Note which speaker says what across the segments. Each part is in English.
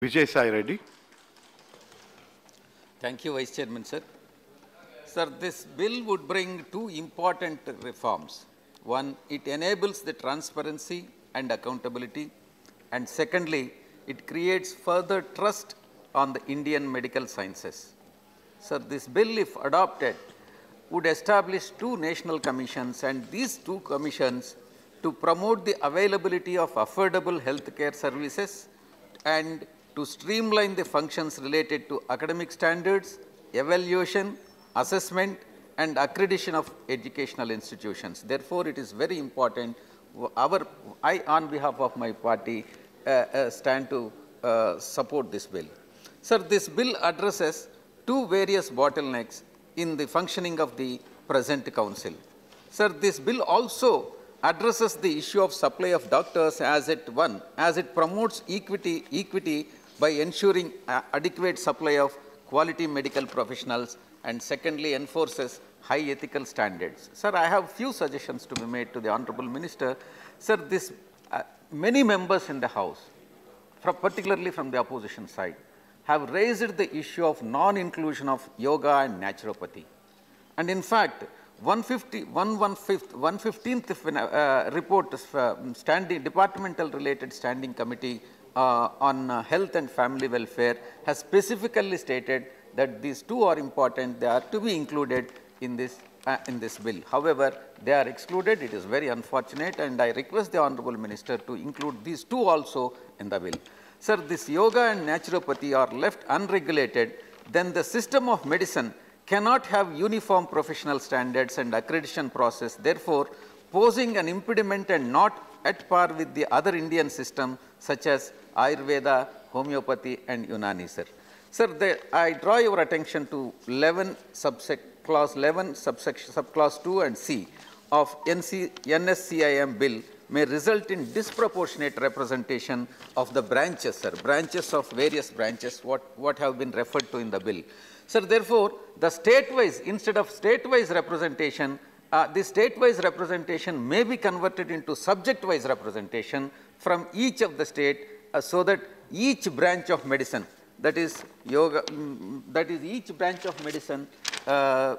Speaker 1: Vijay Sai Reddy.
Speaker 2: Thank you, Vice Chairman, sir. Sir, this bill would bring two important reforms. One, it enables the transparency and accountability. And secondly, it creates further trust on the Indian medical sciences. Sir, this bill, if adopted, would establish two national commissions, and these two commissions to promote the availability of affordable healthcare services and to streamline the functions related to academic standards, evaluation, assessment, and accreditation of educational institutions. Therefore, it is very important. I, on behalf of my party, stand to support this bill. Sir, this bill addresses two various bottlenecks in the functioning of the present council. Sir, this bill also addresses the issue of supply of doctors as it promotes equity by ensuring adequate supply of quality medical professionals, and secondly enforces high ethical standards. Sir, I have few suggestions to be made to the Honorable Minister. Sir, many members in the House, particularly from the opposition side, have raised the issue of non-inclusion of yoga and naturopathy. And in fact, 115th report, departmental related standing committee on health and family welfare has specifically stated that these two are important. They are to be included in this bill. However, they are excluded. It is very unfortunate, and I request the Honorable Minister to include these two also in the bill. Sir, this yoga and naturopathy are left unregulated, then the system of medicine cannot have uniform professional standards and accreditation process, therefore posing an impediment and not at par with the other Indian system such as Ayurveda, homeopathy and Unani, sir. Sir, I draw your attention to clause 11, subclause 2 and C of NSCIM bill may result in disproportionate representation of the branches, sir, branches of various branches, what have been referred to in the bill. Sir, therefore, the state-wise, instead of state-wise representation, the state-wise representation may be converted into subject-wise representation from each of the state, so that each branch of medicine, that is yoga, that is each branch of medicine, there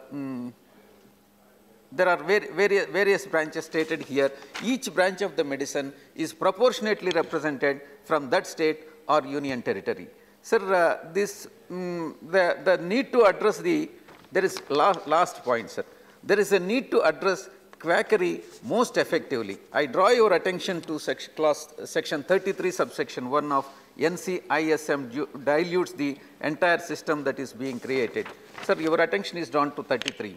Speaker 2: are various branches stated here. Each branch of the medicine is proportionately represented from that state or union territory. Sir, the need to address there is last point, sir. There is a need to address quackery most effectively. I draw your attention to section 33, subsection 1 of NCISM dilutes the entire system that is being created. Sir, your attention is drawn to 33.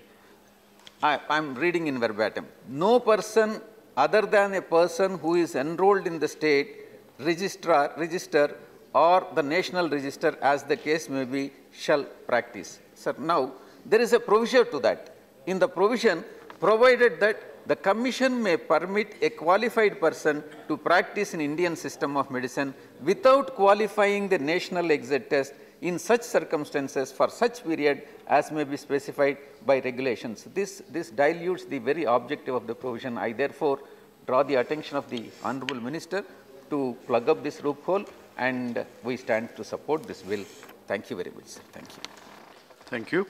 Speaker 2: I am reading in verbatim. No person other than a person who is enrolled in the state register or the national register, as the case may be, shall practice. Sir, now there is a provision to that. In the provision, provided that the commission may permit a qualified person to practice in Indian system of medicine without qualifying the national exit test in such circumstances for such period as may be specified by regulations. This dilutes the very objective of the provision. I therefore draw the attention of the Honorable Minister to plug up this loophole, and we stand to support this bill. Thank you very much, sir. Thank you.
Speaker 1: Thank you.